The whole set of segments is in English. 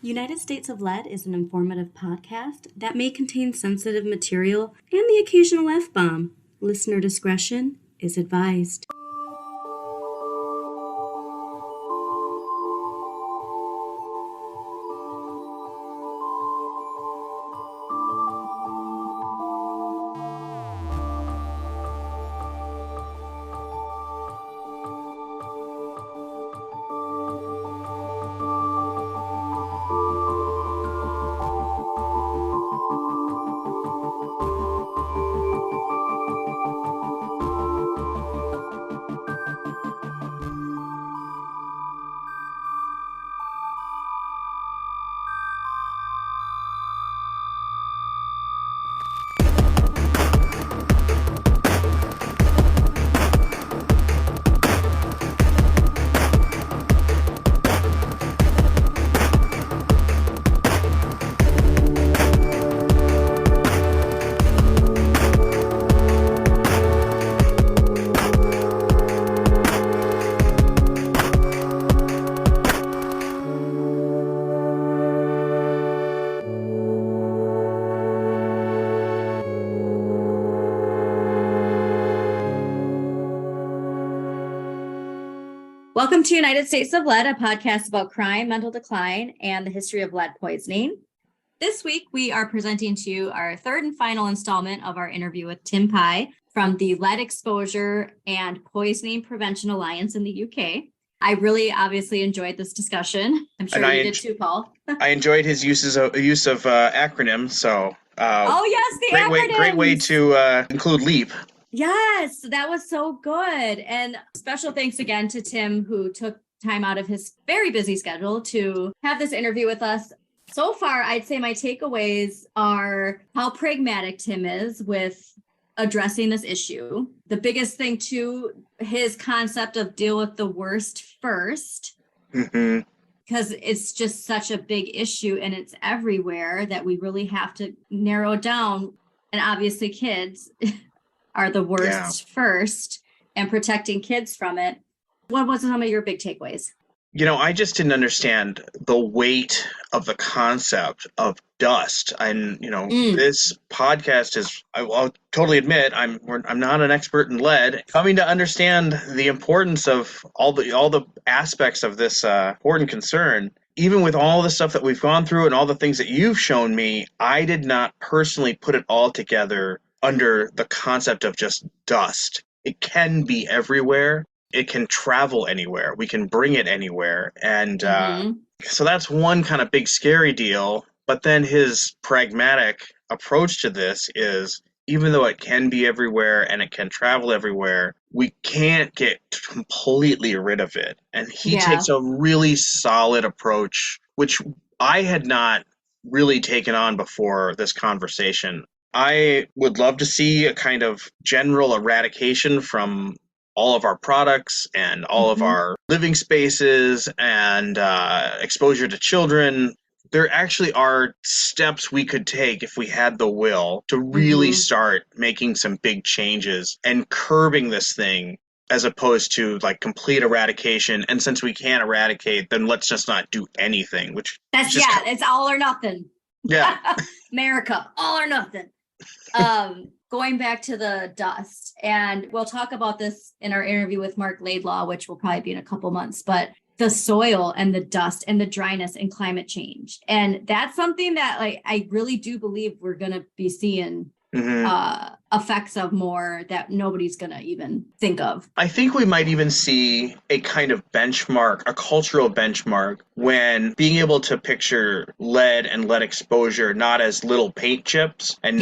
United States of Lead is an informative podcast that may contain sensitive material and the occasional F-bomb. Listener discretion is advised. Welcome to United States of Lead, a podcast about crime, mental decline, and the history of lead poisoning. This week, we are presenting to you our third and final installment of our interview with Tim Pye from the Lead Exposure and Poisoning Prevention Alliance in the UK. I really obviously enjoyed this discussion. I'm sure you did too, Paul. I enjoyed his use of acronyms. So, oh yes, the acronyms. Great way to include LEAP. Yes, that was so good. And special thanks again to Tim, who took time out of his very busy schedule to have this interview with us. So far, I'd say my takeaways are how pragmatic Tim is with addressing this issue. The biggest thing, too, his concept of deal with the worst first. Mm-hmm. Because it's just such a big issue and it's everywhere that we really have to narrow it down. And obviously kids are the worst first, and protecting kids from it. What was some of your big takeaways? You know, I just didn't understand the weight of the concept of dust. And, this podcast is, I'll totally admit, I'm not an expert in lead. Coming to understand the importance of all the aspects of this important concern, even with all the stuff that we've gone through and all the things that you've shown me, I did not personally put it all together under the concept of just dust. It can be everywhere. It can travel anywhere. We can bring it anywhere. And so that's one kind of big scary deal. But then his pragmatic approach to this is, even though it can be everywhere and it can travel everywhere, we can't get completely rid of it. And he takes a really solid approach, which I had not really taken on before this conversation. I would love to see a kind of general eradication from all of our products and all of our living spaces and exposure to children. There actually are steps we could take if we had the will to really start making some big changes and curbing this thing, as opposed to like complete eradication. And since we can't eradicate, then let's just not do anything, which it's all or nothing. Yeah. America, all or nothing. Going back to the dust, and we'll talk about this in our interview with Mark Laidlaw, which will probably be in a couple months, but the soil and the dust and the dryness and climate change. And that's something that I really do believe we're going to be seeing effects of more that nobody's going to even think of. I think we might even see a kind of benchmark, a cultural benchmark, when being able to picture lead and lead exposure not as little paint chips and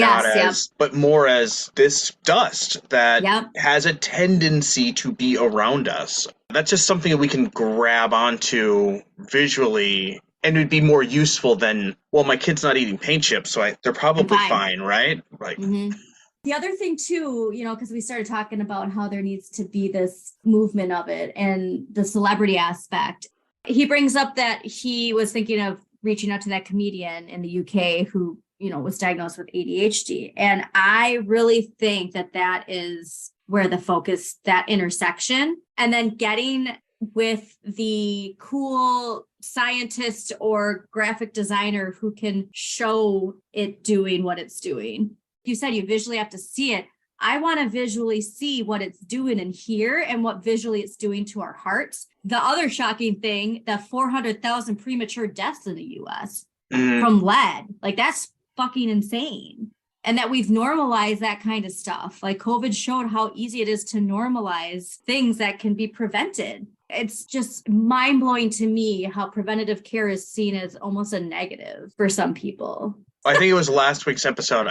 but more as this dust that has a tendency to be around us. That's just something that we can grab onto visually. And it would be more useful than, well, my kid's not eating paint chips, so they're probably fine, right? Like, The other thing too, because we started talking about how there needs to be this movement of it and the celebrity aspect. He brings up that he was thinking of reaching out to that comedian in the UK who, was diagnosed with ADHD. And I really think that is where the focus, that intersection, and then getting with the cool scientist or graphic designer who can show it doing what it's doing. You said you visually have to see it. I want to visually see what it's doing in here and what visually it's doing to our hearts. The other shocking thing, that 400,000 premature deaths in the US from lead, like that's fucking insane. And that we've normalized that kind of stuff. Like COVID showed how easy it is to normalize things that can be prevented. It's just mind blowing to me how preventative care is seen as almost a negative for some people. I think it was last week's episode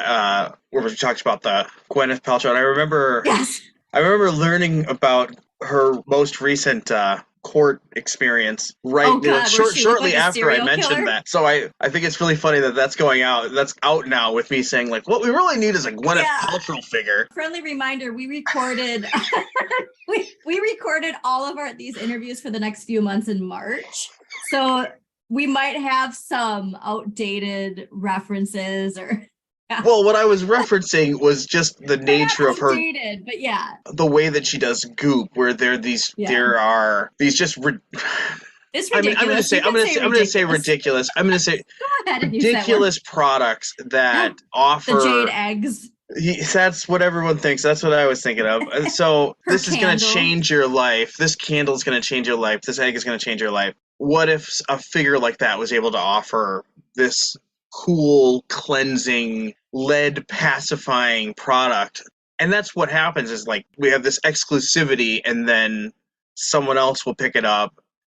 where we talked about the Gwyneth Paltrow, and I remember learning about her most recent court experience shortly like after I mentioned killer? that. So I think it's really funny that that's going out. That's out now with me saying like, what we really need is a Gwyneth Paltrow figure. Friendly reminder: we recorded we recorded all of these interviews for the next few months in March, so we might have some outdated references or. Yeah. Well, what I was referencing was just the nature of her, but the way that she does Goop, where there are these just. It's ridiculous. I'm going to say ridiculous. I'm going to say ridiculous products that offer the jade eggs. That's what everyone thinks. That's what I was thinking of. So this is going to change your life. This candle is going to change your life. This egg is going to change your life. What if a figure like that was able to offer this cool, cleansing, lead pacifying product? And that's what happens is like we have this exclusivity and then someone else will pick it up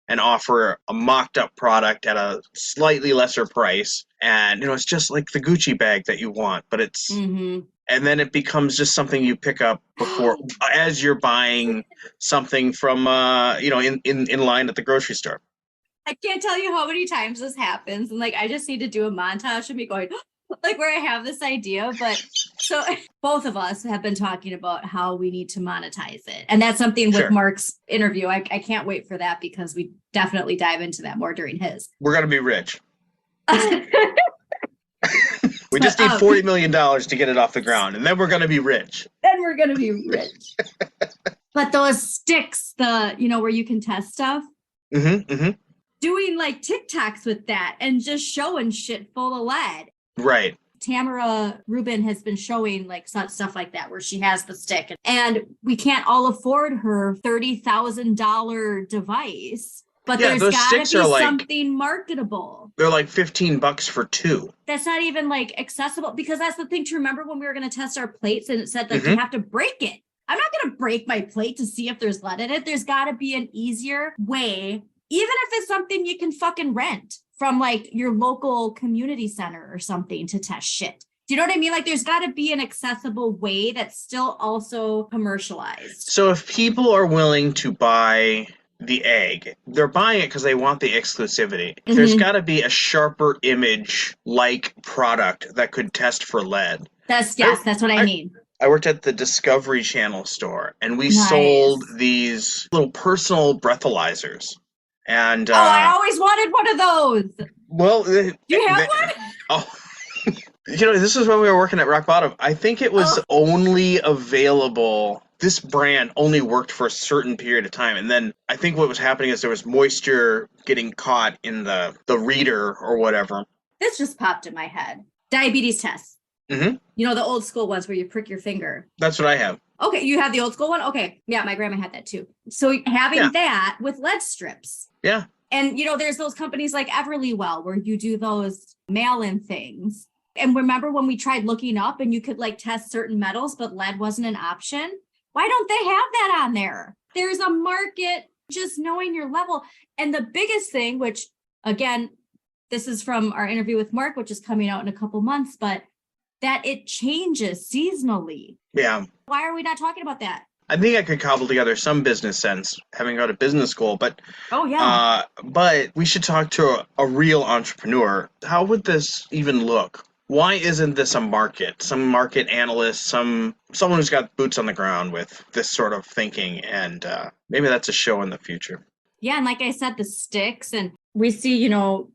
and offer a mocked up product at a slightly lesser price. And, it's just like the Gucci bag that you want, but it's, and then it becomes just something you pick up before, as you're buying something from, in line at the grocery store. I can't tell you how many times this happens. And like, I just need to do a montage of me going, like where I have this idea. But so both of us have been talking about how we need to monetize it. And that's something with Mark's interview. I can't wait for that because we definitely dive into that more during his. We're going to be rich. We just need $40 million to get it off the ground. And then we're going to be rich. But those sticks, where you can test stuff. Doing like TikToks with that and just showing shit full of lead. Right. Tamara Rubin has been showing like stuff like that where she has the stick and we can't all afford her $30,000 device, but there's got to be something marketable. They're like $15 for two. That's not even like accessible because that's the thing to remember when we were going to test our plates and it said that you have to break it. I'm not going to break my plate to see if there's lead in it. There's got to be an easier way. Even if it's something you can fucking rent from like your local community center or something to test shit. Do you know what I mean? Like there's got to be an accessible way that's still also commercialized. So if people are willing to buy the egg, they're buying it because they want the exclusivity. There's got to be a sharper image like product that could test for lead. That's what I mean. I worked at the Discovery Channel store and we sold these little personal breathalyzers. And I always wanted one of those. Well, do you have one? Oh, this is when we were working at Rock Bottom. I think it was only available. This brand only worked for a certain period of time, and then I think what was happening is there was moisture getting caught in the reader or whatever. This just popped in my head. Diabetes tests. The old school ones where you prick your finger. That's what I have. Okay, you have the old school one? Okay. Yeah, my grandma had that too. So having that with lead strips. Yeah. And, there's those companies like Everlywell where you do those mail-in things. And remember when we tried looking up and you could like test certain metals, but lead wasn't an option? Why don't they have that on there? There's a market, just knowing your level. And the biggest thing, which again, this is from our interview with Mark, which is coming out in a couple months, but that it changes seasonally. Yeah. Why are we not talking about that? I think I could cobble together some business sense, having gone to business school, but but we should talk to a real entrepreneur. How would this even look? Why isn't this a market? Some market analyst, someone who's got boots on the ground with this sort of thinking, and maybe that's a show in the future. Yeah, and like I said, the sticks, and we see,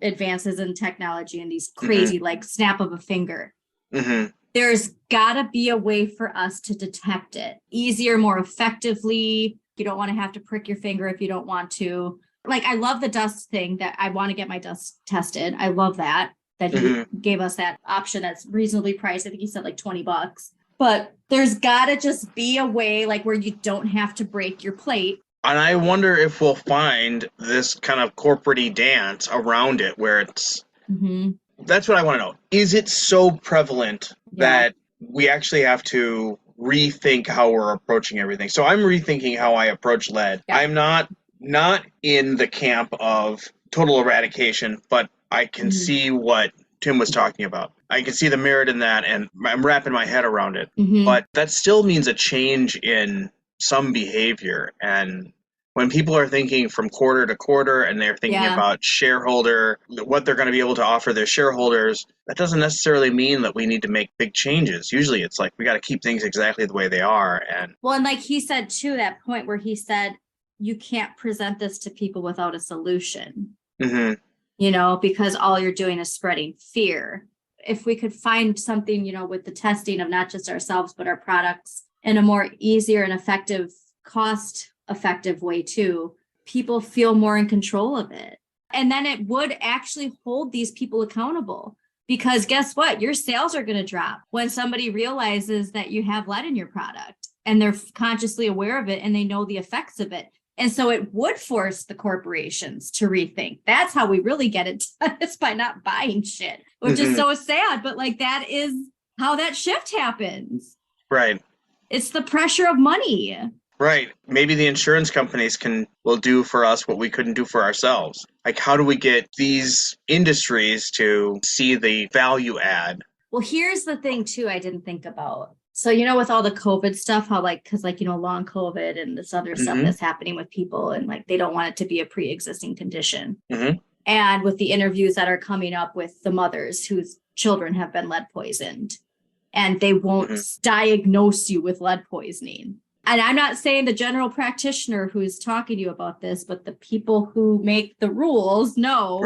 advances in technology and these crazy, like snap of a finger. There's got to be a way for us to detect it easier, more effectively. You don't want to have to prick your finger if you don't want to. Like, I love the dust thing that I want to get my dust tested. I love that he gave us that option that's reasonably priced. I think he said like $20. But there's got to just be a way like where you don't have to break your plate. And I wonder if we'll find this kind of corporate-y dance around it where it's... That's what I want to know. Is it so prevalent that we actually have to rethink how we're approaching everything? So I'm rethinking how I approach lead. Yeah. I'm not in the camp of total eradication, but I can see what Tim was talking about. I can see the merit in that, and I'm wrapping my head around it. But that still means a change in some behavior. And when people are thinking from quarter to quarter and they're thinking about shareholder, what they're going to be able to offer their shareholders, that doesn't necessarily mean that we need to make big changes. Usually it's like we got to keep things exactly the way they are. And like he said, too, that point where he said, you can't present this to people without a solution, because all you're doing is spreading fear. If we could find something, with the testing of not just ourselves, but our products in a more easier and effective, cost-effective way too, people feel more in control of it. And then it would actually hold these people accountable, because guess what? Your sales are going to drop when somebody realizes that you have lead in your product and they're consciously aware of it and they know the effects of it. And so it would force the corporations to rethink. That's how we really get it done, is by not buying shit, which is so sad. But like, that is how that shift happens. Right. It's the pressure of money. Right. Maybe the insurance companies will do for us what we couldn't do for ourselves. Like, how do we get these industries to see the value add? Well, here's the thing, too, I didn't think about. So, with all the COVID stuff, how because long COVID and this other stuff that's happening with people, and like they don't want it to be a pre-existing condition. And with the interviews that are coming up with the mothers whose children have been lead poisoned, and they won't diagnose you with lead poisoning. And I'm not saying the general practitioner who's talking to you about this, but the people who make the rules know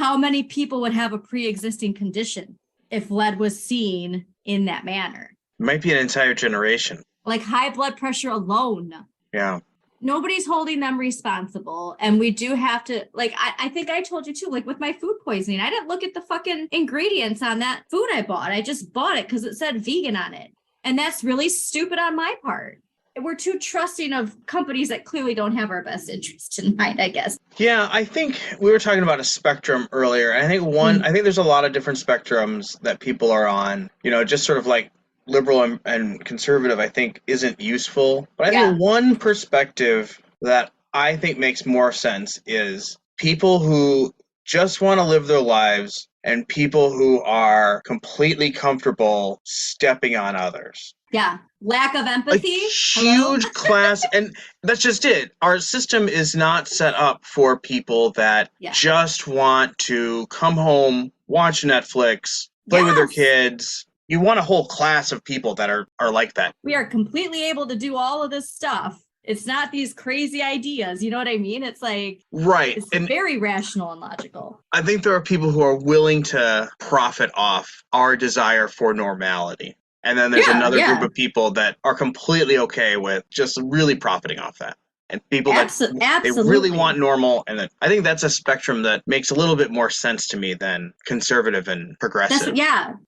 how many people would have a pre-existing condition if lead was seen in that manner. Might be an entire generation. Like high blood pressure alone. Yeah. Nobody's holding them responsible. And we do have to, like, I think I told you too, like with my food poisoning, I didn't look at the fucking ingredients on that food I bought. I just bought it because it said vegan on it. And that's really stupid on my part. We're too trusting of companies that clearly don't have our best interest in mind, I guess. Yeah, I think we were talking about a spectrum earlier. I think I think there's a lot of different spectrums that people are on, just sort of like liberal and conservative, I think isn't useful. But I think one perspective that I think makes more sense is people who just want to live their lives and people who are completely comfortable stepping on others. Yeah. Lack of empathy. A huge class. And that's just it. Our system is not set up for people that just want to come home, watch Netflix, play with their kids. You want a whole class of people that are like that. We are completely able to do all of this stuff. It's not these crazy ideas. You know what I mean? It's like, it's very rational and logical. I think there are people who are willing to profit off our desire for normality. And then there's another group of people that are completely okay with just really profiting off that. And people that they really want normal. And I think that's a spectrum that makes a little bit more sense to me than conservative and progressive.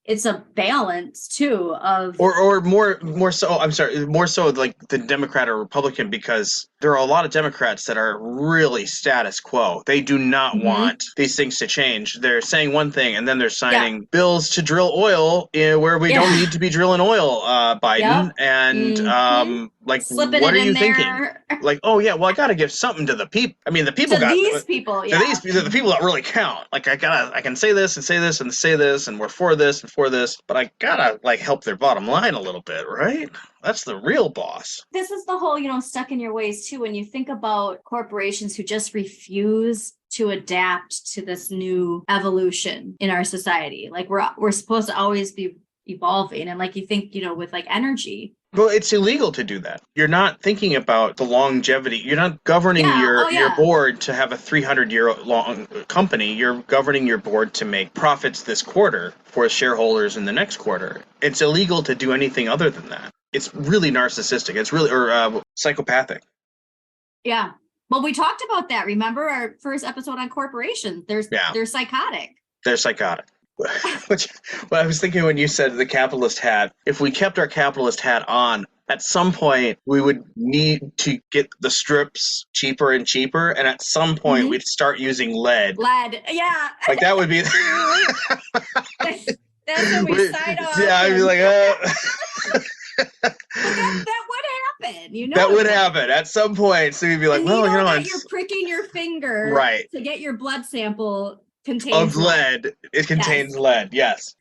It's a balance too of or more so. I'm sorry, more so like the Democrat or Republican, because there are a lot of Democrats that are really status quo. They do not want these things to change. They're saying one thing and then they're signing bills to drill oil where we don't need to be drilling oil, Biden. And like, slipping what it are you in thinking? there. Like, oh yeah, well I got to give something to the people. I mean, the people to these people, the people that really count. Like I can say this and say this and say this, and we're for this and for this, but I gotta like help their bottom line a little bit, right? That's the real boss. This is the whole, stuck in your ways too. When you think about corporations who just refuse to adapt to this new evolution in our society, like we're supposed to always be evolving, and like you think, with like energy. Well, it's illegal to do that. You're not thinking about the longevity. You're not governing your board to have a 300-year-long company. You're governing your board to make profits this quarter for shareholders in the next quarter. It's illegal to do anything other than that. It's really narcissistic. It's really psychopathic. Yeah. Well, we talked about that. Remember our first episode on corporations? They're psychotic. They're psychotic. Which, well, I was thinking when you said the capitalist hat, if we kept our capitalist hat on, at some point we would need to get the strips cheaper and cheaper, and at some point we'd start using lead. Yeah. Like that would be. That's when we sign off. Yeah, I'd be like, But that would happen, you know. That would happen at some point. So you'd be like, and well, that you're pricking your finger to get your blood sample contains lead. It contains lead. Yes.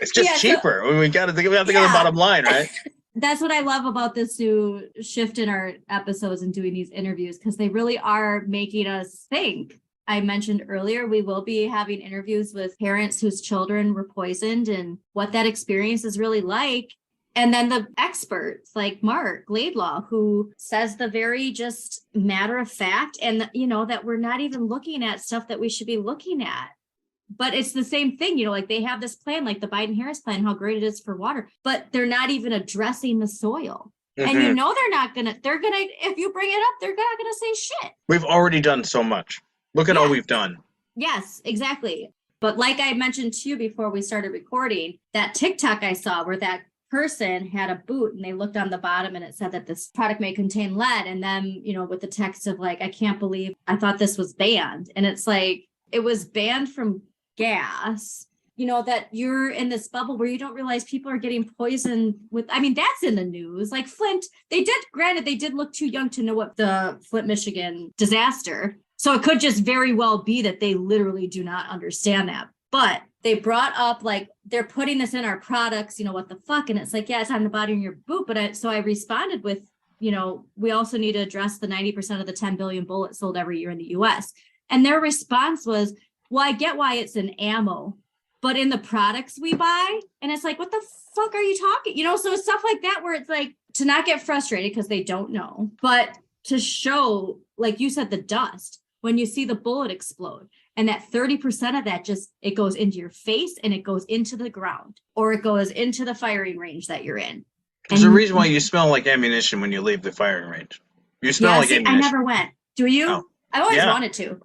It's just cheaper. We have to think of the bottom line, right? That's what I love about this new shift in our episodes and doing these interviews, because they really are making us think. I mentioned earlier, we will be having interviews with parents whose children were poisoned and what that experience is really like. And then the experts like Mark Laidlaw, who says the very just matter of fact, and, that we're not even looking at stuff that we should be looking at. But it's the same thing, like they have this plan, like the Biden-Harris plan, how great it is for water, but they're not even addressing the soil. And they're not going to, if you bring it up, they're not going to say shit. We've already done so much. Look at all we've done. Yes, exactly. But like I mentioned to you before we started recording, that TikTok I saw where that person had a boot and they looked on the bottom and it said that this product may contain lead. And then, with the text of like, I can't believe I thought this was banned. And it's like, it was banned from gas, that you're in this bubble where you don't realize people are getting poisoned with, that's in the news. Like Flint, they did look too young to know what the Flint, Michigan disaster. So it could just very well be that they literally do not understand that. But they brought up like, they're putting this in our products, what the fuck? And it's like, yeah, it's on the bottom of your boot. But so I responded with, we also need to address the 90% of the 10 billion bullets sold every year in the US. And their response was, well, I get why it's an ammo, but in the products we buy, and it's like, what the fuck are you talking? So stuff like that, where it's like to not get frustrated because they don't know, but to show, like you said, the dust, when you see the bullet explode and that 30% of that it goes into your face and it goes into the ground or it goes into the firing range that you're in. There's a reason why you smell like ammunition when you leave the firing range. You smell like ammunition. I never went. Do you? Oh. I always wanted to.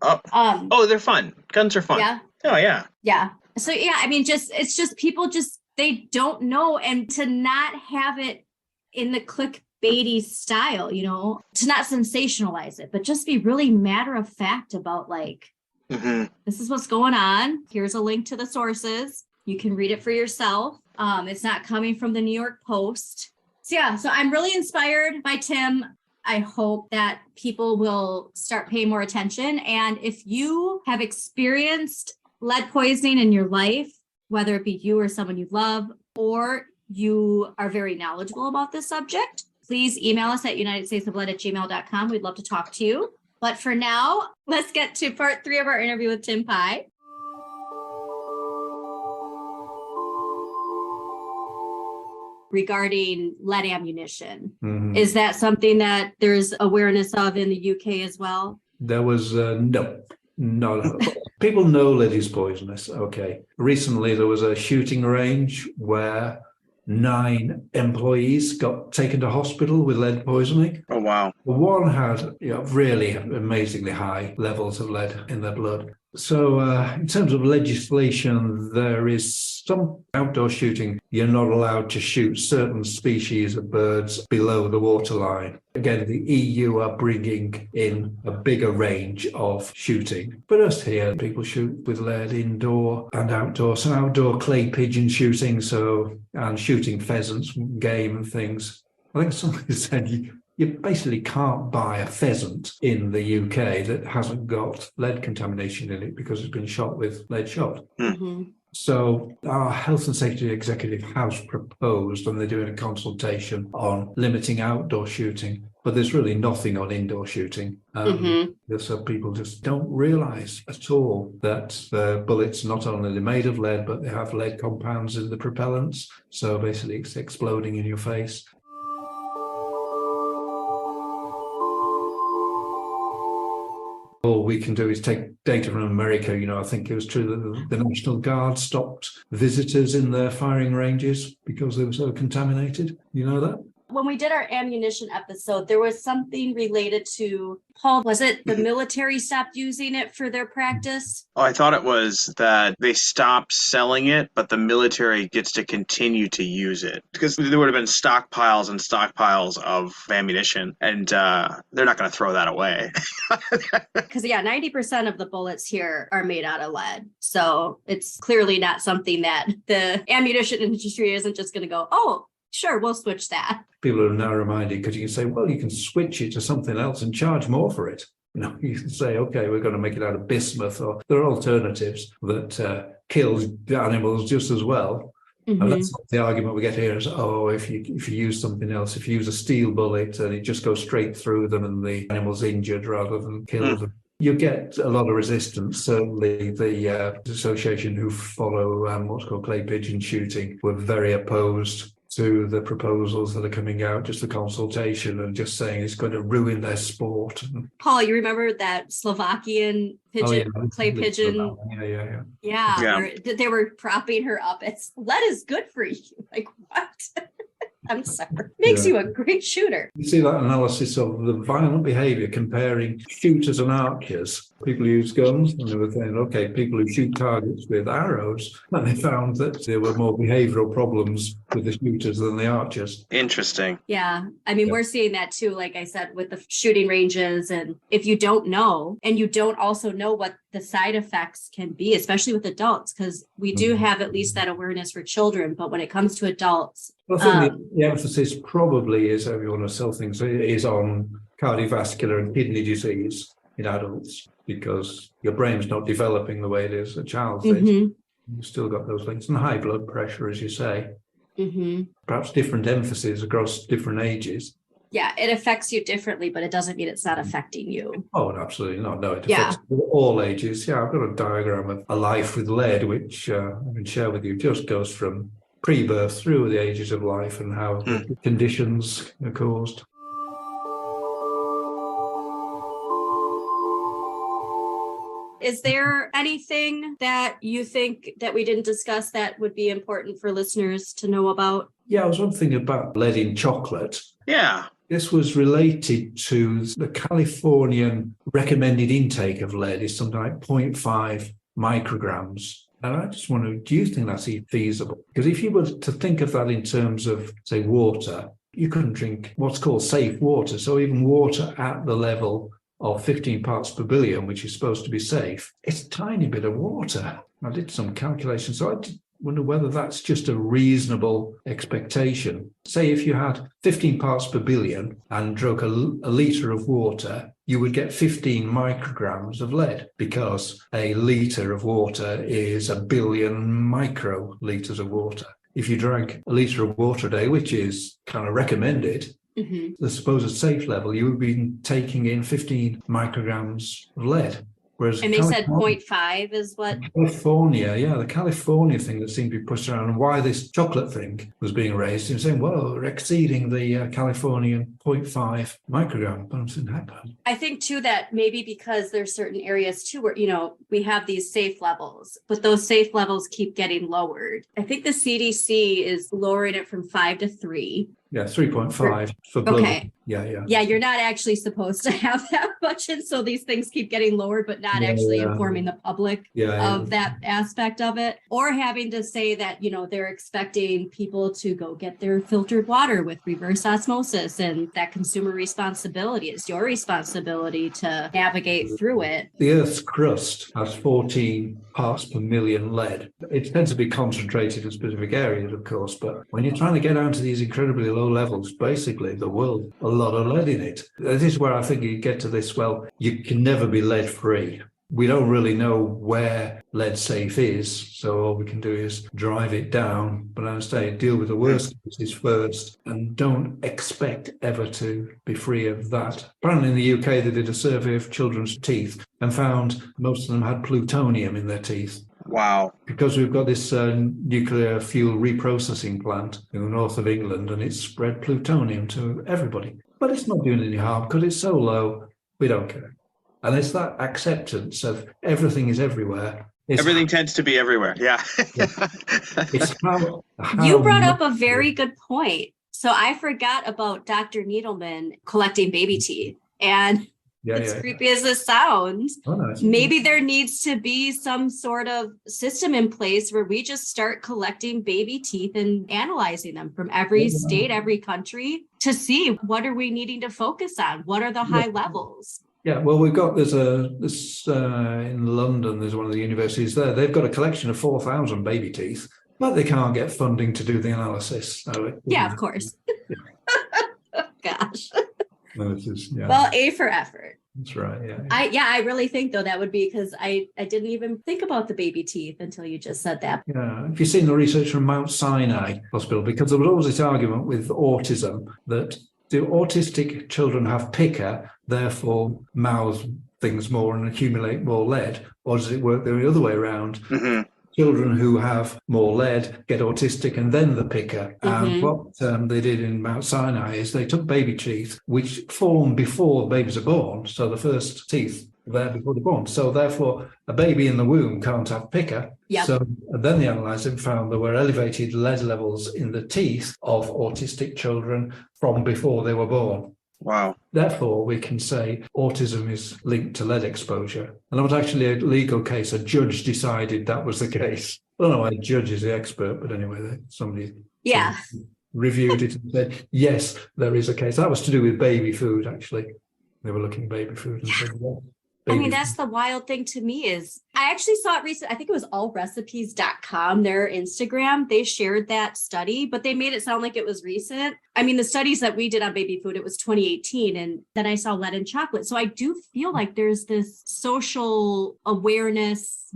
They're fun. Guns are fun. Yeah. Oh, yeah. Yeah. So, yeah, it's just people they don't know. And to not have it in the clickbaity style, to not sensationalize it, but just be really matter of fact about like, this is what's going on. Here's a link to the sources. You can read it for yourself. It's not coming from the New York Post. So I'm really inspired by Tim. I hope that people will start paying more attention. And if you have experienced lead poisoning in your life, whether it be you or someone you love, or you are very knowledgeable about this subject, please email us at unitedstatesoflead@gmail.com. We'd love to talk to you. But for now, let's get to part 3 of our interview with Tim Pye. Regarding lead ammunition. Is that something that there's awareness of in the UK as well? There was no. People know lead is poisonous. Okay. Recently, there was a shooting range where 9 employees got taken to hospital with lead poisoning. Oh, wow. One had really amazingly high levels of lead in their blood. So in terms of legislation, there is some outdoor shooting. You're not allowed to shoot certain species of birds below the waterline. Again, the EU are bringing in a bigger range of shooting. But us here, people shoot with lead indoor and outdoor. So outdoor clay pigeon shooting, and shooting pheasants, game and things. I think somebody said you basically can't buy a pheasant in the UK that hasn't got lead contamination in it because it's been shot with lead shot. So our Health and Safety Executive has proposed, and they're doing a consultation on limiting outdoor shooting, but there's really nothing on indoor shooting. So people just don't realise at all that the bullets not only are made of lead, but they have lead compounds in the propellants. So basically it's exploding in your face. All we can do is take data from America. I think it was true that the National Guard stopped visitors in their firing ranges because they were so contaminated. You know that? When we did our ammunition episode, there was something related to, Paul, was it the military stopped using it for their practice? Oh, I thought it was that they stopped selling it, but the military gets to continue to use it because there would have been stockpiles and stockpiles of ammunition, and they're not going to throw that away. Because 90% of the bullets here are made out of lead. So it's clearly not something that the ammunition industry isn't just going to go, oh, sure, we'll switch that. People are narrow-minded because you can say, well, you can switch it to something else and charge more for it. You can say, okay, we're going to make it out of bismuth, or there are alternatives that kill the animals just as well. Mm-hmm. And that's the argument we get here is, oh, if you use something else, if you use a steel bullet and it just goes straight through them and the animal's injured rather than kill them. You get a lot of resistance. Certainly the association who follow what's called clay pigeon shooting were very opposed to the proposals that are coming out, just the consultation and just saying it's going to ruin their sport. Paul, you remember that Slovakian pigeon, clay pigeon? Yeah. Where they were propping her up. It's lead is good for you. Like, what? I'm sorry. Makes you a great shooter. You see that analysis of the violent behavior comparing shooters and archers. People use guns, and they were saying, okay, people who shoot targets with arrows, and they found that there were more behavioral problems with the shooters than the archers. Interesting. Yeah. I mean, we're seeing that too, like I said, with the shooting ranges. And if you don't know, and you don't also know what the side effects can be, especially with adults, because we do have at least that awareness for children. But when it comes to adults, I think the emphasis probably is, if you want to sell things, is on cardiovascular and kidney disease in adults, because your brain's not developing the way it is a child's. You've still got those links, and high blood pressure, as you say. Perhaps different emphasis across different ages. Yeah, it affects you differently, but it doesn't mean it's not affecting you. Oh, absolutely not. No, it affects all ages. Yeah, I've got a diagram of a life with lead, which I can share with you. Just goes from pre-birth through the ages of life and how the conditions are caused. Is there anything that you think that we didn't discuss that would be important for listeners to know about? Yeah, I was wondering about lead in chocolate. Yeah. This was related to the Californian recommended intake of lead is something like 0.5 micrograms. And I just wonder, do you think that's feasible? Because if you were to think of that in terms of, say, water, you couldn't drink what's called safe water. So even water at the level of 15 parts per billion, which is supposed to be safe, it's a tiny bit of water. I did some calculations, so I wonder whether that's just a reasonable expectation. Say if you had 15 parts per billion and drank a litre of water, you would get 15 micrograms of lead, because a litre of water is 1 billion microliters of water. If you drank a litre of water a day, which is kind of recommended, the supposed safe level, you would be taking in 15 micrograms of lead. Whereas and they said 0.5 is what? California, the California thing that seemed to be pushed around, and why this chocolate thing was being raised, and saying, well, we're exceeding the Californian 0.5 microgram. But I'm saying, I think too that maybe because there's certain areas too where, we have these safe levels, but those safe levels keep getting lowered. I think the CDC is lowering it from 5 to 3. Yeah, 3.5 for blood. Okay. Yeah, you're not actually supposed to have that much. And so these things keep getting lowered, but not actually informing the public of that aspect of it. Or having to say that, they're expecting people to go get their filtered water with reverse osmosis, and that consumer responsibility is your responsibility to navigate through it. The Earth's crust has 14 parts per million lead. It tends to be concentrated in specific areas, of course, but when you're trying to get down to these incredibly low levels, basically the world, a lot of lead in it. This is where I think you get to this, well, you can never be lead free. We don't really know where lead safe is, so all we can do is drive it down, but I say deal with the worst cases first and don't expect ever to be free of that. Apparently in the UK they did a survey of children's teeth and found most of them had plutonium in their teeth. Wow. Because we've got this nuclear fuel reprocessing plant in the north of England, and it's spread plutonium to everybody. But it's not doing any harm because it's so low, we don't care. And it's that acceptance of everything is everywhere. Everything tends to be everywhere. Yeah. It's how you brought up a very good point. So I forgot about Dr. Needleman collecting baby teeth. And as creepy as this sounds, maybe there needs to be some sort of system in place where we just start collecting baby teeth and analyzing them from every state, every country to see what are we needing to focus on? What are the high levels? Yeah, well, there's in London, there's one of the universities there. They've got a collection of 4,000 baby teeth, but they can't get funding to do the analysis. So of course. Oh, gosh. Well, Well, A for effort. That's right. Yeah. I really think though that would be because I didn't even think about the baby teeth until you just said that. Yeah. Have you seen the research from Mount Sinai Hospital? Because there was always this argument with autism that do autistic children have picker, therefore mouth things more and accumulate more lead, or does it work the other way around? Mm-hmm. Children who have more lead get autistic and then the picker. And what they did in Mount Sinai is they took baby teeth, which form before babies are born. So the first teeth are there before they're born. So therefore, a baby in the womb can't have picker. Yep. So then they analysed and found there were elevated lead levels in the teeth of autistic children from before they were born. Wow. Therefore, we can say autism is linked to lead exposure. And it was actually a legal case. A judge decided that was the case. I don't know why a judge is the expert, but anyway, somebody reviewed it and said, yes, there is a case. That was to do with baby food, actually. They were looking at baby food and said, well, that's the wild thing to me is I actually saw it recently. I think it was allrecipes.com, their Instagram. They shared that study, but they made it sound like it was recent. I mean, the studies that we did on baby food, it was 2018. And then I saw lead in chocolate. So I do feel like there's this social awareness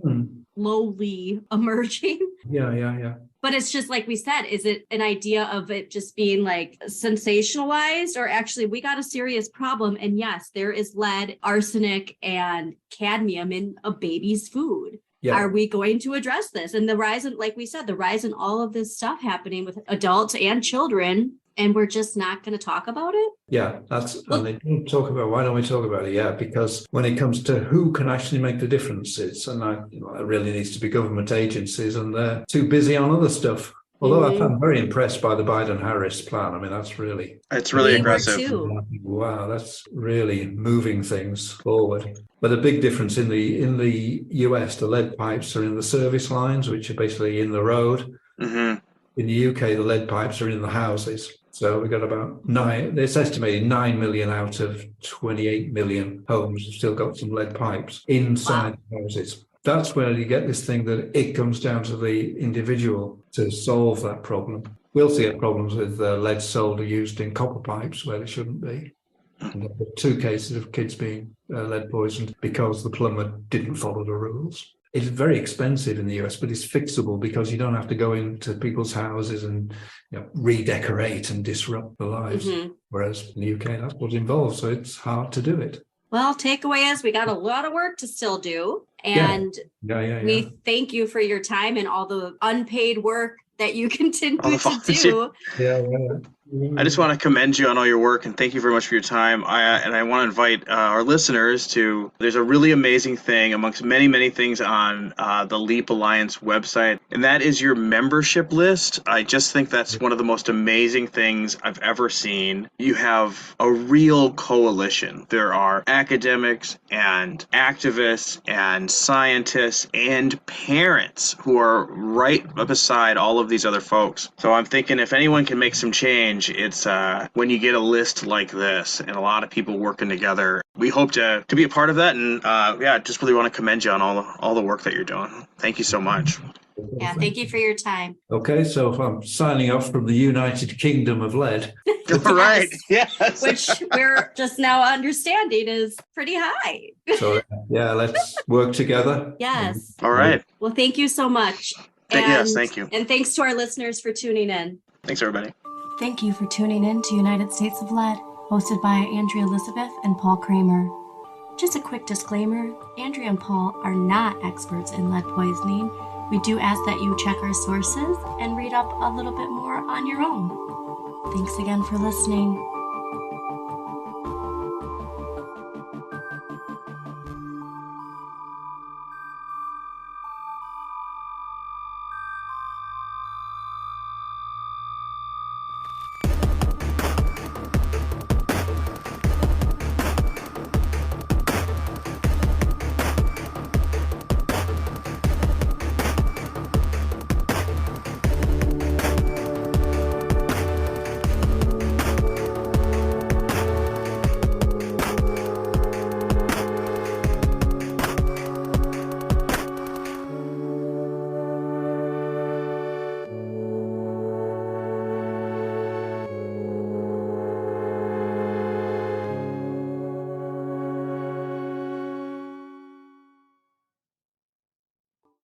slowly emerging. Yeah. But it's just like we said, is it an idea of it just being like sensationalized or actually we got a serious problem? And yes, there is lead, arsenic, and cadmium in a baby's food. Yeah. Are we going to address this? And the rise in, like we said, the rise in all of this stuff happening with adults and children, and we're just not going to talk about it? Yeah, and they don't talk about, why don't we talk about it? Yeah, because when it comes to who can actually make the differences, and it really needs to be government agencies, and they're too busy on other stuff. Although I'm very impressed by the Biden-Harris plan. I mean, it's really aggressive. Wow, that's really moving things forward. But a big difference in the US, the lead pipes are in the service lines, which are basically in the road. Mm-hmm. In the UK, the lead pipes are in the houses. So we've got about it's estimated 9 million out of 28 million homes have still got some lead pipes inside houses. That's where you get this thing that it comes down to the individual to solve that problem. We'll see problems with lead sold or used in copper pipes where they shouldn't be. And there were 2 cases of kids being lead poisoned because the plumber didn't follow the rules. It's very expensive in the US, but it's fixable because you don't have to go into people's houses and redecorate and disrupt their lives. Mm-hmm. Whereas in the UK, that's what's involved. So it's hard to do it. Well, takeaway is we got a lot of work to still do. And we thank you for your time and all the unpaid work that you continue to do. I just want to commend you on all your work and thank you very much for your time. I want to invite our listeners to, there's a really amazing thing amongst many, many things on the Leap Alliance website, and that is your membership list. I just think that's one of the most amazing things I've ever seen. You have a real coalition. There are academics and activists and scientists and parents who are right beside all of these other folks. So I'm thinking if anyone can make some change, it's when you get a list like this and a lot of people working together. We hope to be a part of that, and just really want to commend you on all the work that you're doing. Thank you so much. Yeah, thank you for your time. Okay, so if I'm signing off from the United Kingdom of Lead. All right, yes. Which we're just now understanding is pretty high. So let's work together. Yes. All right. Well, thank you so much. Yes, thank you. And thanks to our listeners for tuning in. Thanks, everybody. Thank you for tuning in to United States of Lead, hosted by Andrea Elizabeth and Paul Kramer. Just a quick disclaimer, Andrea and Paul are not experts in lead poisoning. We do ask that you check our sources and read up a little bit more on your own. Thanks again for listening.